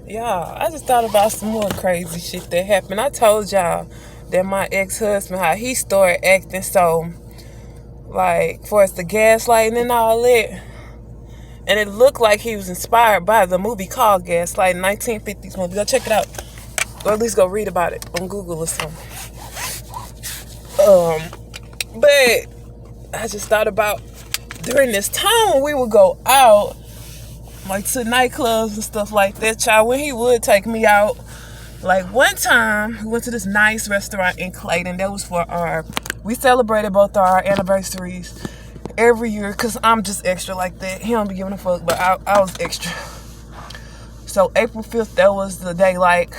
Y'all, I just thought about some more crazy shit that happened. I told y'all that my ex-husband, how he started acting so, like, for us the gaslighting and all that. And it looked like he was inspired by the movie called Gaslighting, 1950s movie. Go check it out. Or at least go read about it on Google or something. But I just thought about during this time when we would go out, like to nightclubs and stuff like that, child, when he would take me out. Like one time, we went to this nice restaurant in Clayton. That was for we celebrated both our anniversaries every year because I'm just extra like that. He don't be giving a fuck, but I was extra. So April 5th, that was the day like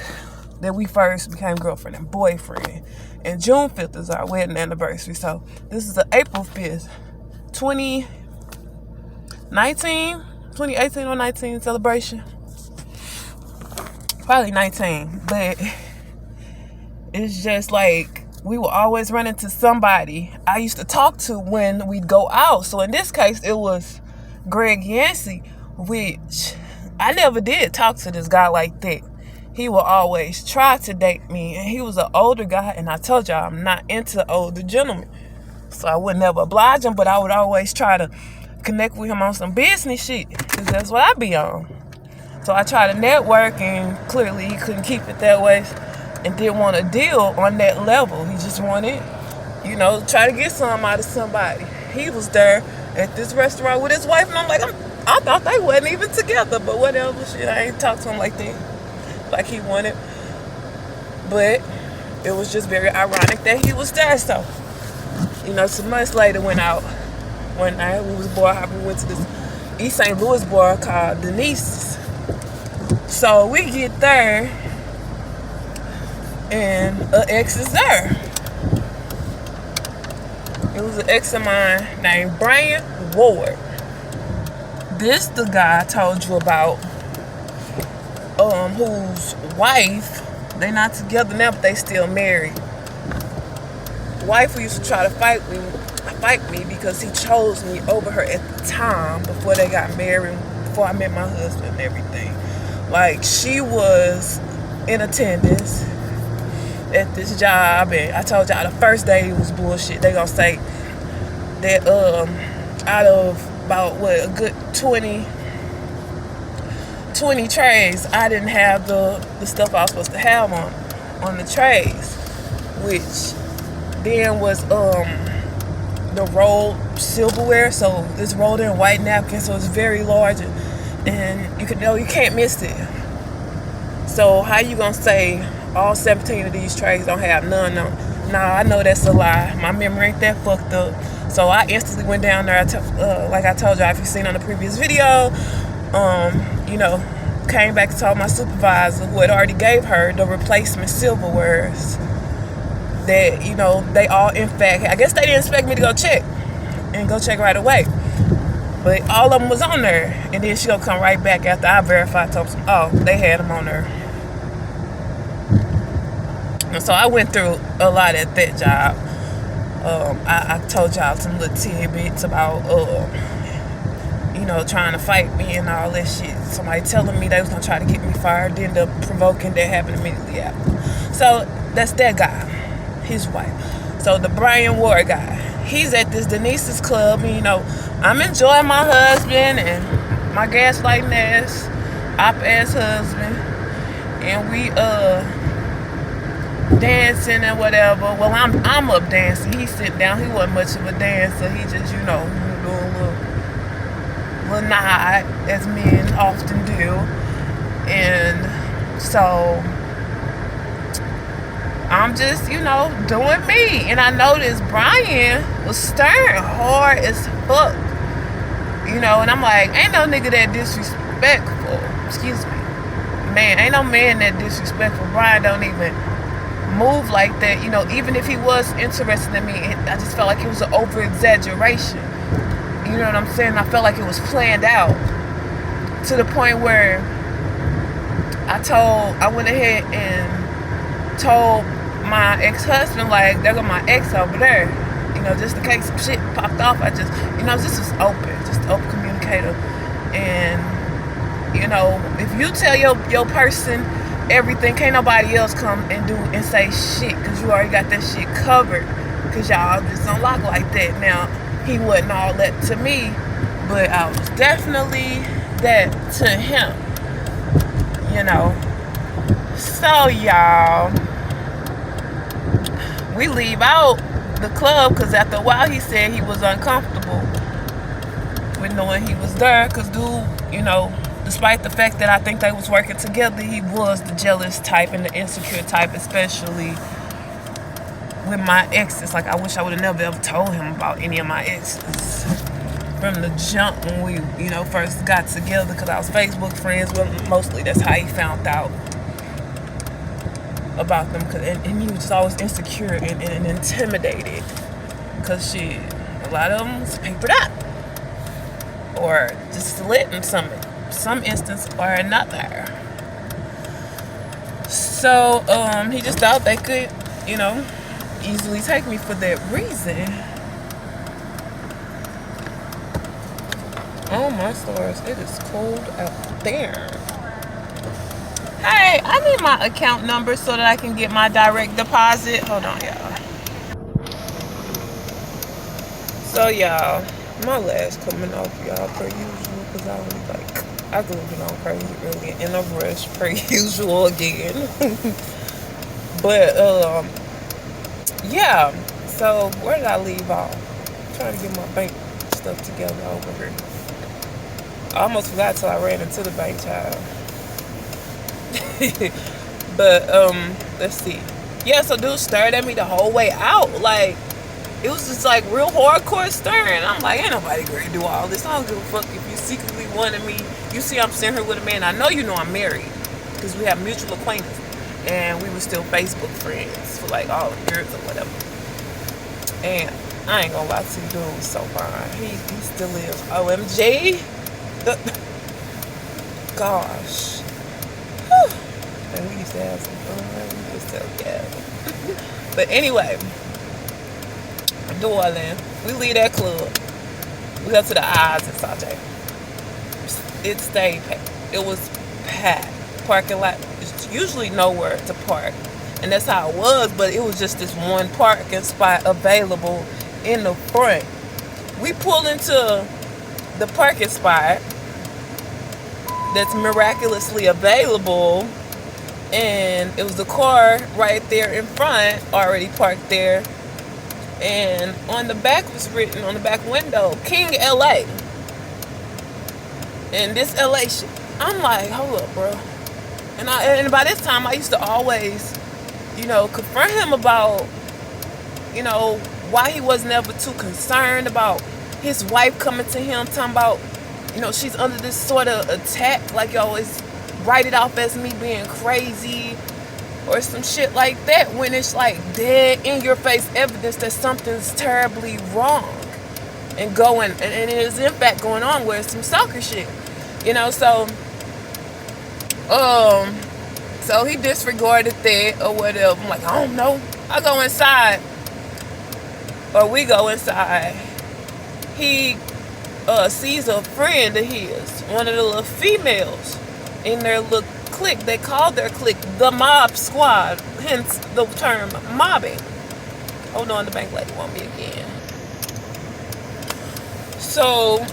that we first became girlfriend and boyfriend. And June 5th is our wedding anniversary. So this is the April 5th, 2018 or 19 celebration. Probably 19. But it's just like we will always run into somebody I used to talk to when we'd go out. So in this case, it was Greg Yancey, which I never did talk to this guy like that. He would always try to date me, and he was an older guy, and I told y'all I'm not into older gentlemen. So I would never oblige him, but I would always try to connect with him on some business shit, because that's what I be on. So I tried to network, and clearly he couldn't keep it that way and didn't want a deal on that level. He just wanted, try to get something out of somebody. He was there at this restaurant with his wife, and I'm like, I thought they wasn't even together, but whatever, shit, I ain't talked to him like that, like he wanted. But it was just very ironic that he was there. So, some months later, went out one night. We was bar hopping. We went to this East St. Louis bar called Denise's. So we get there, and an ex is there. It was an ex of mine named Brian Ward. This the guy I told you about, whose wife, they not together now, but they still married. Wife who used to try to fight me because he chose me over her at the time before they got married, before I met my husband and everything. Like, she was in attendance at this job, and I told y'all the first day it was bullshit. They gonna say that out of about a good 20 trays, I didn't have the stuff I was supposed to have on the trays, which then was the rolled silverware. So it's rolled in white napkin, so it's very large, and you can't miss it. So how you gonna say all 17 of these trays don't have none? Nah, I know that's a lie. My memory ain't that fucked up. So I instantly went down there. Like I told y'all, if you've seen on the previous video, came back and told my supervisor, who had already gave her the replacement silverwares, that, they all, in fact, I guess they didn't expect me to go check right away. But all of them was on there. And then she gonna come right back after I verified, told them, oh, they had them on there. And so I went through a lot at that job. I told y'all some little tidbits about, trying to fight me and all that shit. Somebody telling me they was gonna try to get me fired, ended up provoking. That happened immediately after. So that's that guy, his wife. So the Brian Ward guy, he's at this Denise's club, and I'm enjoying my husband and my gaslighting ass, op-ass husband, and we dancing and whatever. Well, I'm up dancing. He's sitting down. He wasn't much of a dancer. He just, doing a little nod, as men often do. And so I'm just, doing me. And I noticed Brian was staring hard as fuck. And I'm like, ain't no nigga that disrespectful. Excuse me. Man, ain't no man that disrespectful. Brian don't even move like that. Even if he was interested in me, I just felt like it was an over-exaggeration. You know what I'm saying? I felt like it was planned out to the point where I went ahead and told my ex-husband, like, there go my ex over there. Just in case some shit popped off, I just, this was open, just open communicator. And You know, if you tell your person everything, can't nobody else come and do and say shit, because you already got that shit covered, because y'all just don't lock like that. Now, he wasn't all that to me, but I was definitely that to him, you know. So, y'all, we leave out the club because after a while he said he was uncomfortable with knowing he was there, because dude, you know, despite the fact that I think they was working together, he was the jealous type and the insecure type, especially with my exes. Like, I wish I would have never ever told him about any of my exes from the jump when we, you know, first got together, because I was Facebook friends with him. Mostly that's how he found out about them, and he was just always insecure and intimidated, because shit, a lot of them was papered up or just slit in some instance or another. So he just thought they could, you know, easily take me for that reason. Oh my stars, it is cold out there. Hey, I need my account number so that I can get my direct deposit. Hold on, y'all. So, y'all, my last coming off, y'all, per usual, because I was like, I could have been on crazy early in a rush, per usual again. But, yeah. So, where did I leave off? I'm trying to get my bank stuff together over here. I almost forgot till I ran into the bank, child. But let's see. Yeah, so dude stared at me the whole way out. Like, it was just like real hardcore staring. I'm like, ain't nobody going to do all this. I don't give a fuck if you secretly wanted me. You see I'm sitting here with a man. I know you know I'm married, because we have mutual acquaintance, and we were still Facebook friends for like all the years or whatever. And I ain't gonna lie to you, dude was so fine. He still is. OMG. Gosh. And we used to have some fun. We used to yeah. But anyway, darling, we leave that club. We go to the Eyes in Saute. It stayed packed. It was packed. Parking lot is usually nowhere to park, and that's how it was. But it was just this one parking spot available in the front. We pull into the parking spot that's miraculously available, and it was a car right there in front, already parked there, and on the back was written on the back window, King LA. And this LA shit, I'm like, hold up, bro. And by this time I used to always, you know, confront him about, you know, why he wasn't ever too concerned about his wife coming to him talking about, you know, she's under this sort of attack, like you always write it off as me being crazy or some shit like that, when it's like dead in your face evidence that something's terribly wrong and going, and it is in fact going on, where it's some stalker shit, you know. So so he disregarded that or whatever. I'm like, I don't know. I go inside, or we go inside. He sees a friend of his, one of the little females in their little clique. They called their clique the Mob Squad, hence the term mobbing. Hold on, the bank lady want me again. So,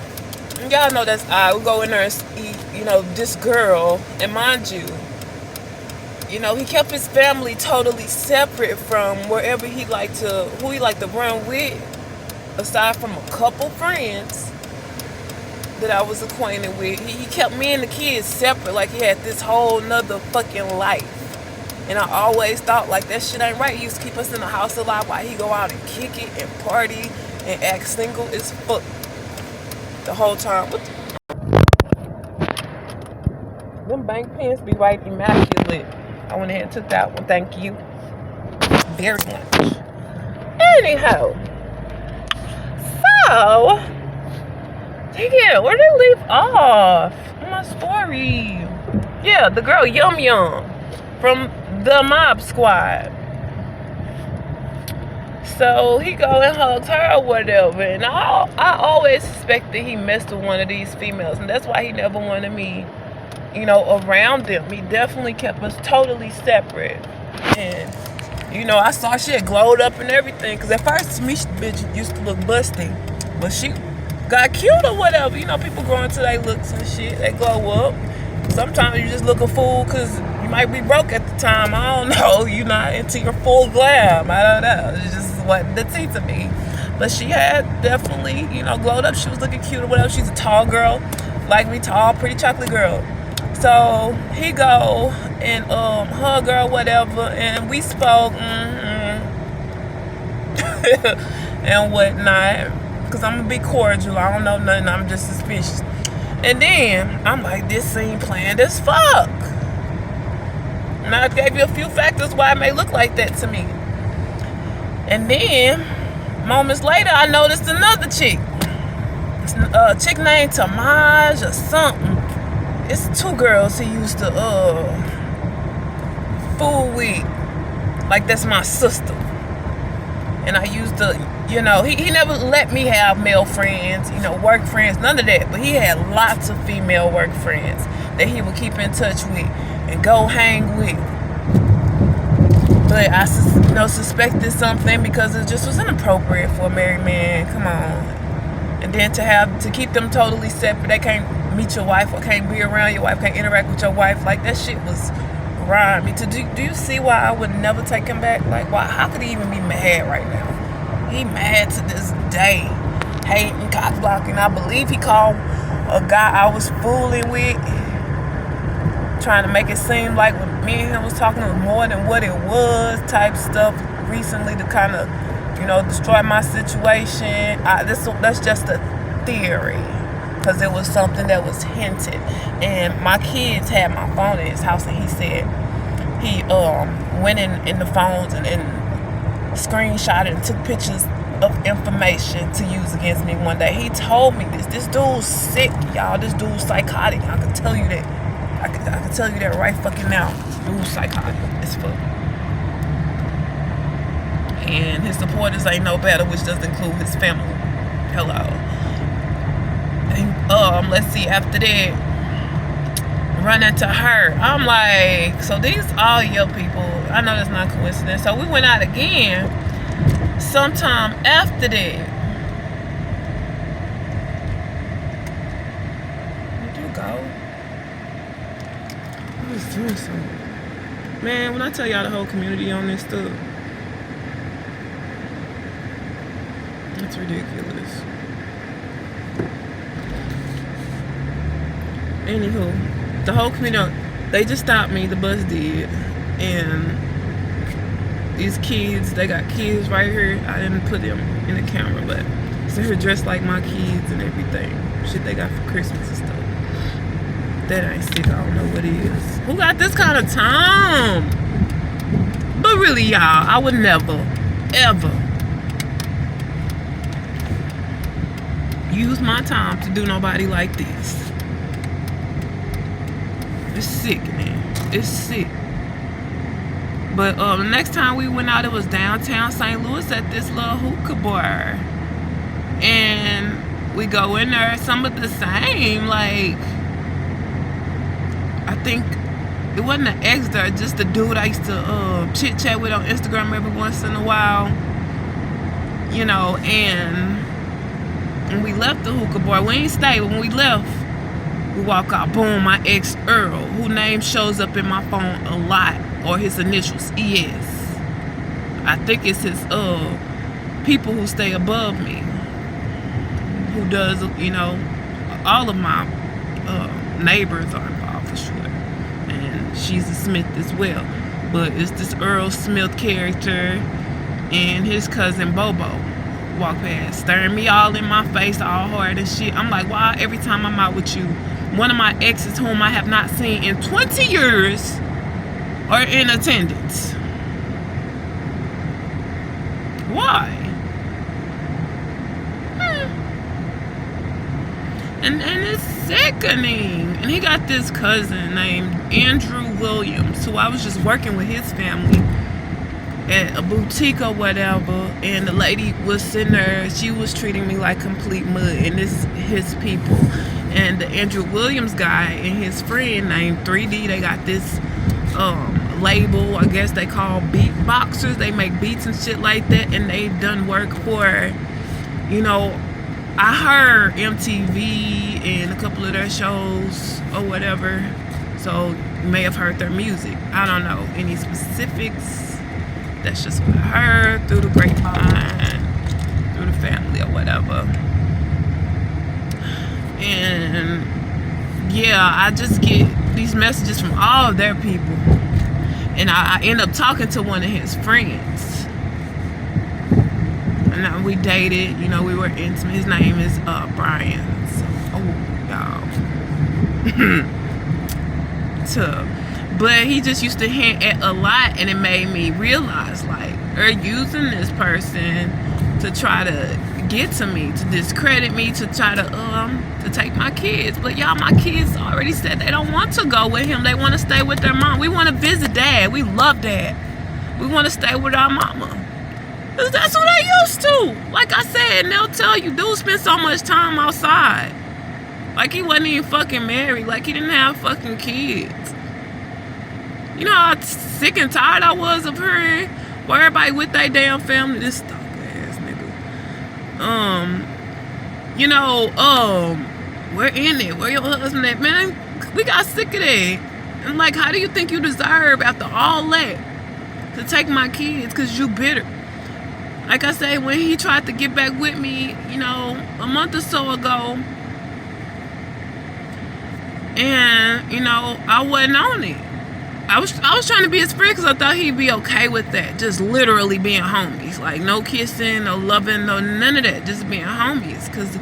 y'all know that's we go in there and see, you know, this girl, and mind you, you know, he kept his family totally separate from wherever who he liked to run with, aside from a couple friends that I was acquainted with. He kept me and the kids separate, like he had this whole nother fucking life. And I always thought, like, that shit ain't right. He used to keep us in the house a lot while he go out and kick it and party and act single as fuck the whole time. Them bank pens be right immaculate. I went ahead and took that one. Thank you very much. Anyhow, so yeah, where did they leave off? My story. Yeah, the girl Yum Yum from the Mob Squad. So he go and hugs her or whatever, and I always suspected he messed with one of these females, and that's why he never wanted me around them. He definitely kept us totally separate. And I saw she had glowed up and everything. Because at first, me bitch used to look busty. But she got cute or whatever. People grow into their looks and shit. They glow up. Sometimes you just look a fool because you might be broke at the time. I don't know. You're not into your full glam. I don't know. It's just what the tea to me. But she had definitely, glowed up. She was looking cute or whatever. She's a tall girl. Like me, tall, pretty chocolate girl. So he go and hug her or whatever. And we spoke. And whatnot. Because I'm going to be cordial. I don't know nothing. I'm just suspicious. And then I'm like, this scene planned as fuck. And I gave you a few factors why it may look like that to me. And then, moments later, I noticed another chick. A chick named Tamaj or something. It's two girls he used to fool with. Like, that's my sister. And I used to, he never let me have male friends, work friends, none of that. But he had lots of female work friends that he would keep in touch with and go hang with. But I, suspected something because it just was inappropriate for a married man. Come on. And then to keep them totally separate, they can't meet your wife or can't be around your wife, can't interact with your wife. Like, that shit was grimy. Do you see why I would never take him back? Like, why? How could he even be mad right now? He mad to this day. Hating, cock blocking. I believe he called a guy I was fooling with, trying to make it seem like what me and him was talking was more than what it was, type stuff recently to kind of, destroy my situation. That's just a theory, because it was something that was hinted. And my kids had my phone in his house, and he said he went in the phones and screenshotted and took pictures of information to use against me one day. He told me this dude's sick, y'all. This dude's psychotic. I can tell you that. I can tell you that right fucking now. This dude's psychotic as fuck. And his supporters ain't no better, which does include his family. Hello. And, let's see, after that, run into her. I'm like, so these all your people. I know that's not coincidence. So we went out again sometime after that. Where'd you go? I was doing something. Man, when I tell y'all the whole community on this stuff, it's ridiculous. Anywho, the whole community, they just stopped me, the bus did. And these kids, they got kids right here. I didn't put them in the camera, but so here dressed like my kids and everything. Shit they got for Christmas and stuff. That ain't sick, I don't know what it is. Who got this kind of time? But really, y'all, I would never, ever use my time to do nobody like this. It's sick, man. It's sick. But the next time we went out, it was downtown St. Louis at this little hookah bar. And we go in there, some of the same, like, I think it wasn't an ex there, just the dude I used to chit chat with on Instagram every once in a while. And when we left the hookah bar, we ain't stayed, but when we left, we walk out, boom, my ex Earl, whose name shows up in my phone a lot, or his initials, ES. I think it's his people who stay above me, who does, all of my neighbors are involved for sure. And she's a Smith as well. But it's this Earl Smith character and his cousin Bobo walk past, staring me all in my face, all hard and shit. I'm like, why every time I'm out with you, one of my exes whom I have not seen in 20 years are in attendance? Why? And it's sickening. And he got this cousin named Andrew Williams, who I was just working with his family at a boutique or whatever, and the lady was sitting there, she was treating me like complete mud, and this is his people. And the Andrew Williams guy and his friend named 3D, they got this label, I guess they call beatboxers. They make beats and shit like that, and they done work for, you know, I heard MTV and a couple of their shows or whatever, so you may have heard their music. I don't know any specifics. That's just what I heard through the grapevine, through the family or whatever. And yeah, I just get these messages from all of their people, and I end up talking to one of his friends, and we dated. You know, we were intimate. His name is Brian. So, y'all. But he just used to hint at a lot, and it made me realize, like, they're using this person to try to get to me, to discredit me, to try to take my kids. But y'all, my kids already said they don't want to go with him. They want to stay with their mom. We want to visit dad. We love dad. We want to stay with our mama. Cause that's what they used to. Like I said, and they'll tell you, dude spent so much time outside. Like he wasn't even fucking married. Like he didn't have fucking kids. You know how sick and tired I was of hearing where everybody with their damn family. This stalker ass nigga. You know, we're in it. Where your husband at? Man, we got sick of that. And like, how do you think you deserve after all that to take my kids? Cause you bitter. Like I say, when he tried to get back with me, you know, a month or so ago, and you know, I wasn't on it. I was trying to be his friend because I thought he'd be okay with that. Just literally being homies. Like, no kissing, no loving, no none of that. Just being homies. Because,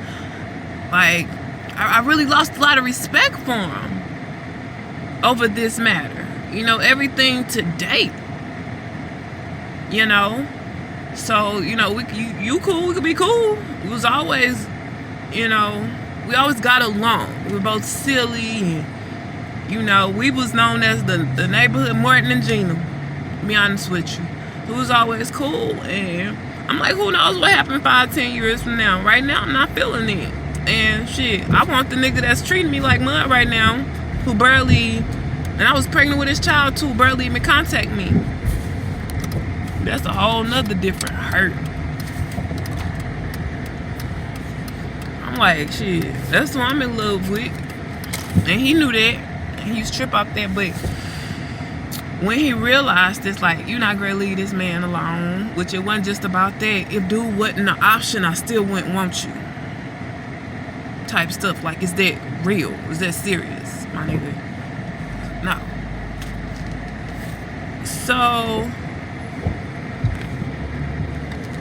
like, I really lost a lot of respect for him over this matter. You know, everything to date. You know? So, you know, you cool, we could be cool. It was always, you know, we always got along. We were both silly and, you know, we was known as the neighborhood Martin and Gina, to be honest with you. It was always cool, and I'm like, who knows what happened 5-10 years from now. Right now, I'm not feeling it. And shit, I want the nigga that's treating me like mud right now, who barely, and I was pregnant with his child too, barely even contact me. That's a whole nother different hurt. I'm like, shit, that's who I'm in love with. And he knew that. He used to trip off that, but when he realized it's like, you're not gonna leave this man alone, which it wasn't just about that. If dude wasn't an option, I still wouldn't want you. Type stuff. Like, is that real? Is that serious, my nigga? No. So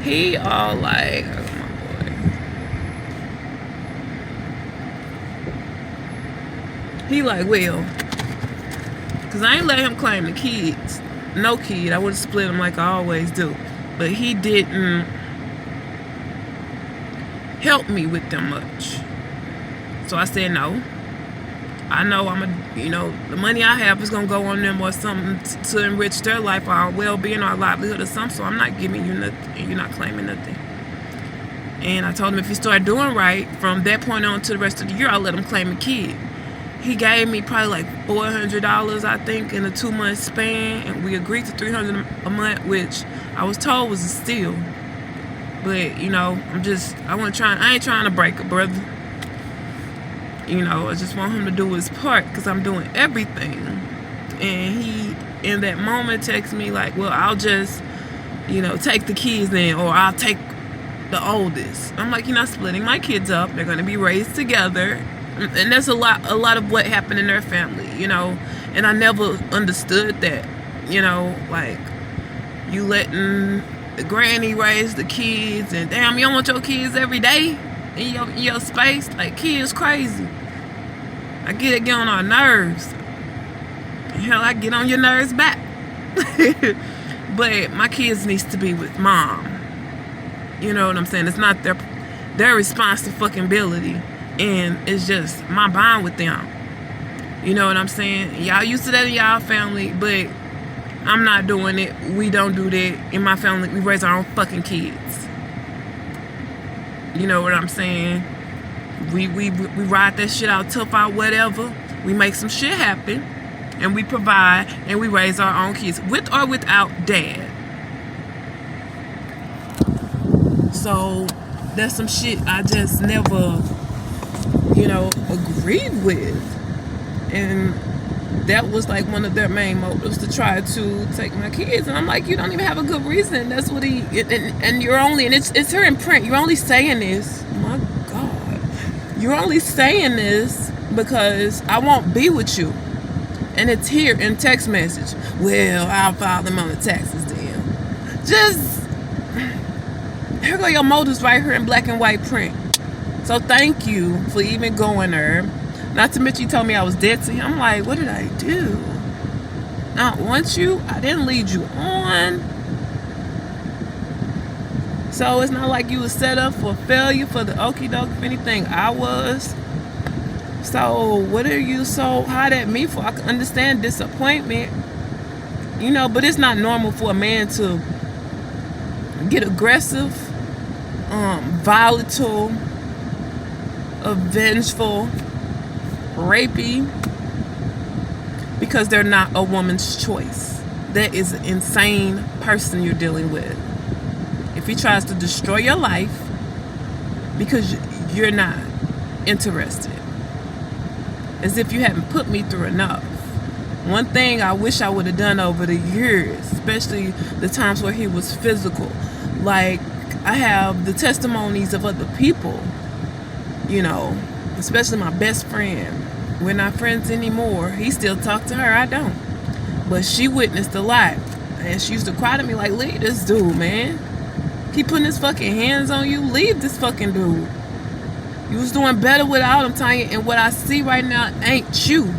he all like, he like, well, because I ain't let him claim the kids. No kid. I would have split them like I always do. But he didn't help me with them much. So I said no. I know you know, the money I have is going to go on them or something to enrich their life or our well-being or our livelihood or something. So I'm not giving you nothing and you're not claiming nothing. And I told him if he started doing right, from that point on to the rest of the year, I'll let him claim a kid. He gave me probably like $400, I think, in a 2-month span, and we agreed to $300 a month, which I was told was a steal. But you know, I ain't trying to break a brother. You know, I just want him to do his part because I'm doing everything. And he, in that moment, texted me like, "Well, I'll just, you know, take the kids then, or I'll take the oldest." I'm like, "You're not splitting my kids up. They're gonna be raised together." And that's a lot of what happened in their family, you know. And I never understood that, you know, like, you letting the granny raise the kids, and damn, you don't want your kids every day in your space. Like, kids crazy. I get on our nerves. Hell, I get on your nerves back. But my kids needs to be with mom. You know what I'm saying? It's not their responsibility. And it's just my bond with them. You know what I'm saying? Y'all used to that in y'all family, but I'm not doing it. We don't do that. In my family, we raise our own fucking kids. You know what I'm saying? We ride that shit out, tough out, whatever. We make some shit happen, and we provide, and we raise our own kids, with or without dad. So that's some shit I just never, agreed with. And that was like one of their main motives, to try to take my kids. And I'm like, you don't even have a good reason. That's what and you're only, and it's here in print, you're only saying this, my God, you're only saying this because I won't be with you. And it's here in text message. Well, I'll file them on the taxes then. Just, here go your motives right here in black and white print. So thank you for even going there. Not to mention, you told me I was dead to him. I'm like, what did I do? I don't want you. I didn't lead you on. So it's not like you was set up for failure for the okie doke. If anything, I was. So what are you so hot at me for? I can understand disappointment. But it's not normal for a man to get aggressive, volatile, vengeful, rapey, because they're not a woman's choice. That is an insane person you're dealing with. If he tries to destroy your life because you're not interested, as if you haven't put me through enough. One thing I wish I would have done over the years, especially the times where he was physical, like I have the testimonies of other people, especially my best friend. We're not friends anymore. He still talks to her, I don't. But she witnessed a lot. And she used to cry to me like, leave this dude, man. Keep putting his fucking hands on you. Leave this fucking dude. You was doing better without him, Tanya. And what I see right now ain't you.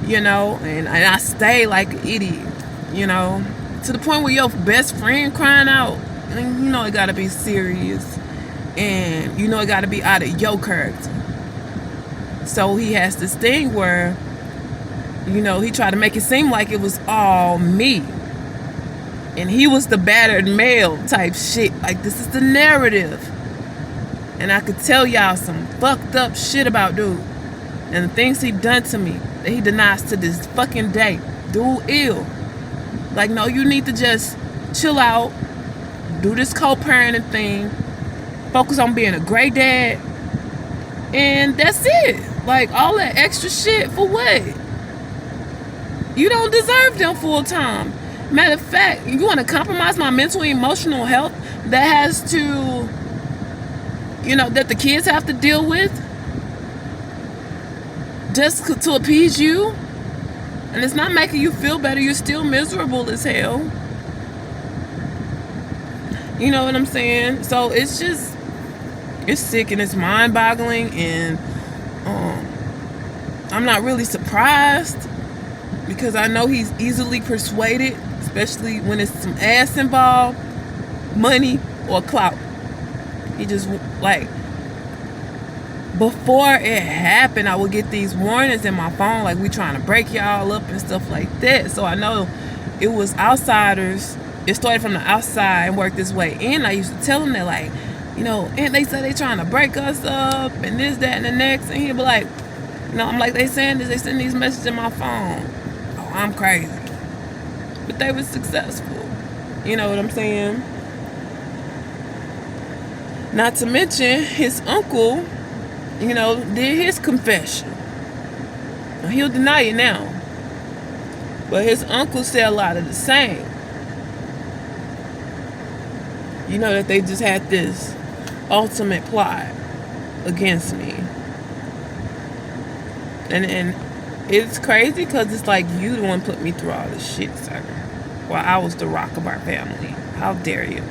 And I stay like an idiot, to the point where your best friend crying out. And it gotta be serious. And it gotta be out of your character. So he has this thing where, he tried to make it seem like it was all me. And he was the battered male type shit. Like, this is the narrative. And I could tell y'all some fucked up shit about dude. And the things he done to me that he denies to this fucking day. Dude ill. Like, no, you need to just chill out. Do this co-parenting thing. Focus on being a great dad. And that's it. Like, all that extra shit for what? You don't deserve them full time. Matter of fact, you want to compromise my mental and emotional health that has to, that the kids have to deal with just to appease you? And it's not making you feel better. You're still miserable as hell. You know what I'm saying? So it's just, it's sick and it's mind-boggling, and I'm not really surprised because I know he's easily persuaded, especially when it's some ass involved, money or clout. He just, like, before it happened, I would get these warnings in my phone, like, we trying to break y'all up and stuff like that. So I know it was outsiders. It started from the outside and worked this way in. I used to tell him that, like, and they say they trying to break us up and this, that, and the next. And he'd be like, I'm like, they saying this, they send these messages in my phone. Oh, I'm crazy. But they were successful. You know what I'm saying? Not to mention, his uncle, did his confession. He'll deny it now. But his uncle said a lot of the same. That they just had this ultimate plot against me. And it's crazy because it's like, you the one put me through all this shit, sir. While I was the rock of our family. How dare you?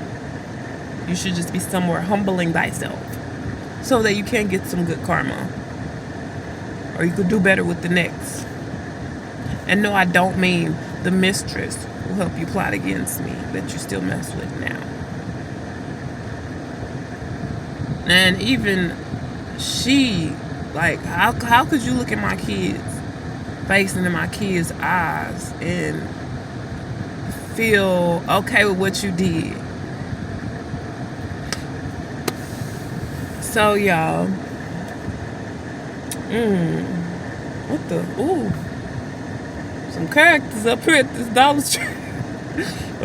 You should just be somewhere humbling thyself so that you can get some good karma. Or you could do better with the next. And no, I don't mean the mistress who helped you plot against me that you still mess with now. And even she, like, how could you look at my kids' face and in my kids' eyes and feel okay with what you did? So y'all, what the? Ooh, some characters up here at this Dollar Tree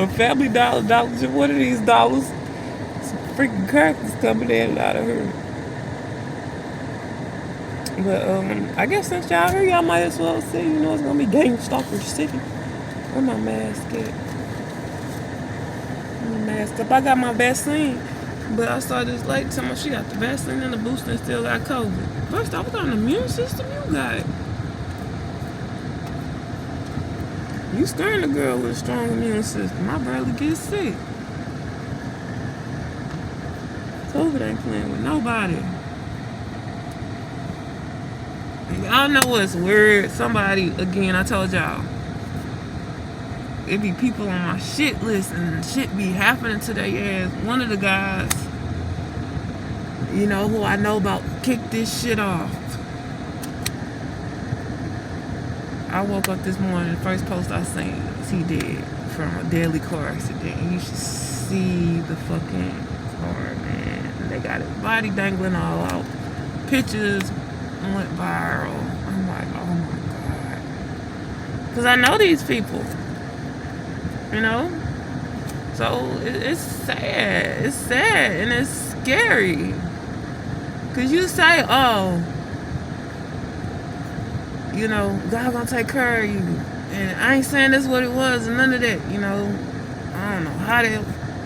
or Family Dollar, Dollar Tree. One of these dollars, some freaking characters coming in and out of here. But I guess since y'all here, y'all might as well see. You know, it's gonna be Gangstalking City. Where my mask at? My mask up. I got my vaccine, but I saw this lady telling me she got the vaccine and the booster and still got COVID. First off, what kind of immune system you got? You scaring a girl with a strong immune system. I barely get sick. COVID ain't playing with nobody. Y'all know what's weird? Somebody, again, I told y'all, it be people on my shit list and shit be happening to their ass. One of the guys, you know, who I know about, kicked this shit off. I woke up this morning, the first post I seen is he dead from a deadly car accident. You should see the fucking car, man. They got his body dangling all out. Pictures went viral. I'm like, oh my God. Because I know these people, you know? So it's sad. It's sad and it's scary. Because you say, oh, you know, God gonna take care of you. And I ain't saying that's what it was and none of that, you know. I don't know how that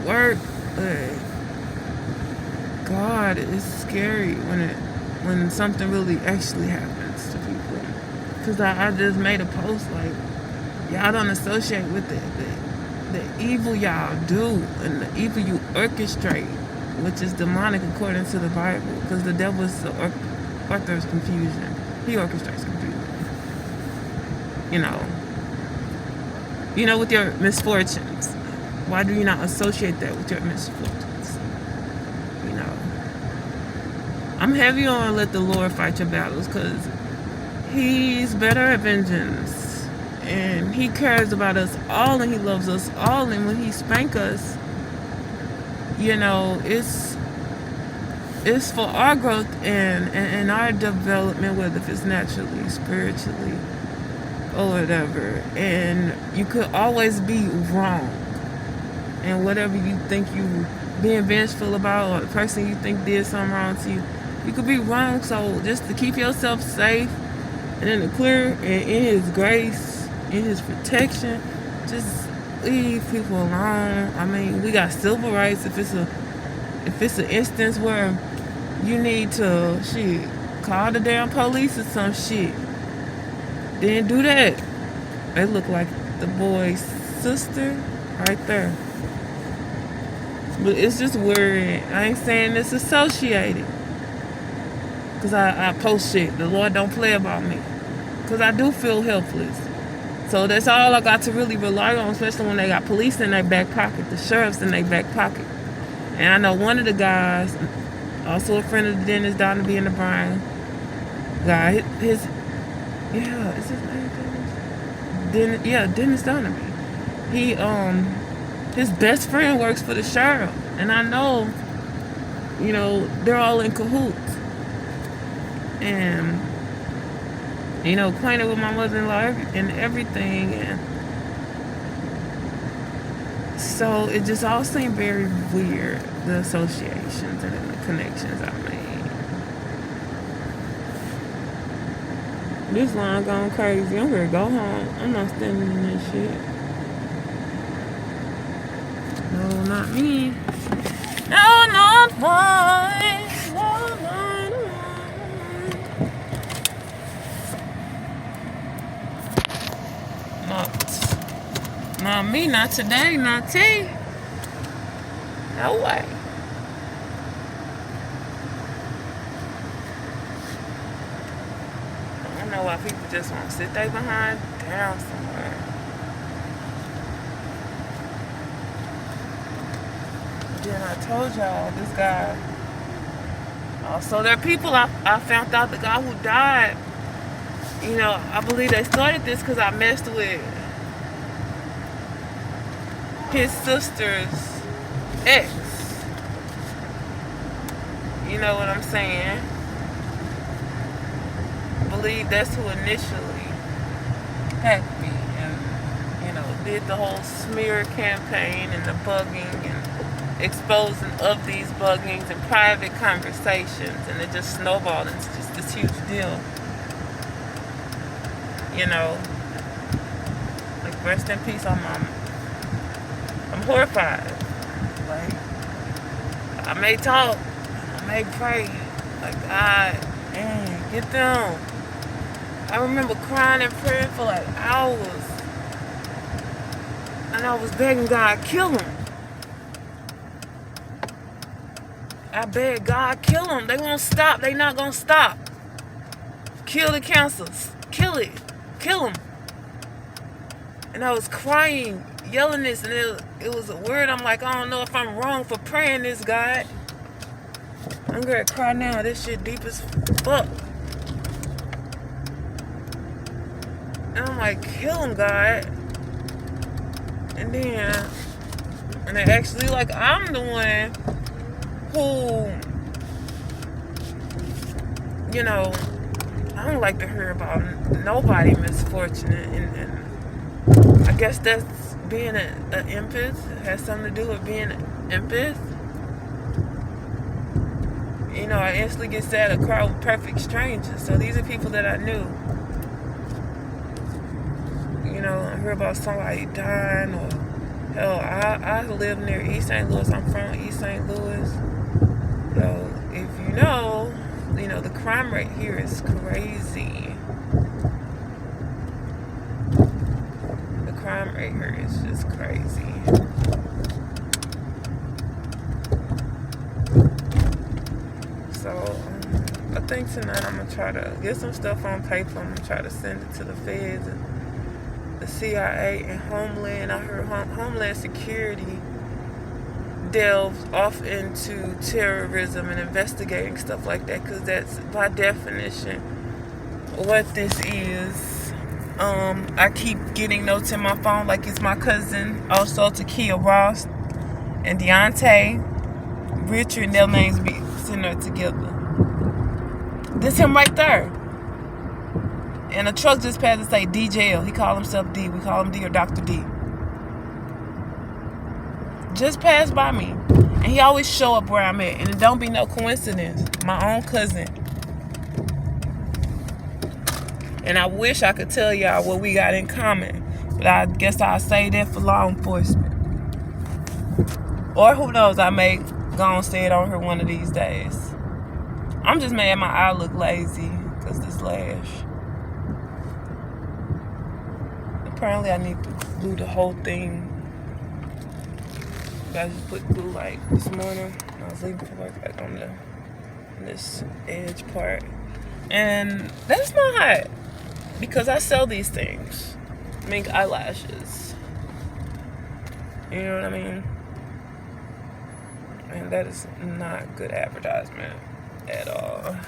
worked, but God, it's scary when something really actually happens to people. Because I just made a post like, y'all don't associate with the evil y'all do and the evil you orchestrate, which is demonic according to the Bible. Because the devil is the author of confusion. He orchestrates confusion. You know, with your misfortunes. Why do you not associate that with your misfortunes? You know, I'm heavy on let the Lord fight your battles because He's better at vengeance. And He cares about us all and He loves us all. And when He spank us, you know, it's for our growth and our development, whether if it's naturally, spiritually, or whatever. And you could always be wrong. And whatever you think you being vengeful about, or the person you think did something wrong to you, you could be wrong. So just to keep yourself safe and in the clear and in His grace, in His protection, just leave people alone. I mean, we got civil rights. If it's an instance where you need to call the damn police or some shit, then do that. They look like the boy's sister right there. But it's just weird. I ain't saying it's associated. Because I post shit. The Lord don't play about me. Because I do feel helpless. So that's all I got to really rely on, especially when they got police in their back pocket, the sheriffs in their back pocket. And I know one of the guys, also a friend of the Dennis Donovan and the Brian guy, is his name Dennis? Dennis Donovan. He his best friend works for the sheriff, and I know, you know, they're all in cahoots, and you know, acquainted with my mother-in-law and everything, and so it just all seemed very weird, the associations and the connections I made. This line gone crazy. I'm gonna go home. I'm not standing in this shit. No, not me. No, not mine. No, not mine. Not me. Not today. Not T. No way. I don't know why people just want to sit there behind down somewhere. Then I told y'all this guy. So there are people I found out, the guy who died, you know, I believe they started this because I messed with his sister's ex. You know what I'm saying? I believe that's who initially hacked me and, did the whole smear campaign and the bugging and exposing of these buggings and private conversations, and it just snowballed into just this huge deal. Like, rest in peace on mom. I'm horrified. Like, I may talk, I may pray, like, God, get them. I remember crying and praying for like hours. And I was begging God, kill him. I begged God, kill him. They won't stop. They not going to stop. Kill the cancers. Kill it. Kill him. And I was crying, yelling this, and it was a word. I'm like, I don't know if I'm wrong for praying this, God. I'm going to cry now. This shit deep as fuck. And I'm like, kill him, God. And then, and they actually, like, I'm the one who, I don't like to hear about nobody misfortune. And I guess that's being an empath. It has something to do with being an empath. I instantly get sad to cry with perfect strangers. So these are people that I knew. I hear about somebody dying, or hell, I live near East St. Louis. I'm from East St. Louis. So if the crime rate here is crazy. The crime rate here is just crazy. So I think tonight I'm gonna try to get some stuff on paper. I'm gonna try to send it to the feds and the CIA and Homeland. I heard Homeland Security delves off into terrorism and investigating stuff like that, because that's by definition what this is. I keep getting notes in my phone like it's my cousin, also Takia Ross and Deontay Richard, and their names be sitting there together. This him right there. And a truck just passed to say DJL. He called himself D. We call him D, or Dr. D. Just passed by me. And he always show up where I'm at. And it don't be no coincidence. My own cousin. And I wish I could tell y'all what we got in common. But I guess I'll say that for law enforcement. Or who knows, I may go and say it on her one of these days. I'm just mad my eye look lazy because this lash. Apparently I need to glue the whole thing. I just put glue like this morning. I was leaving for work, like on this edge part. And that's not hot, because I sell these things. Mink eyelashes. You know what I mean? And that is not good advertisement at all.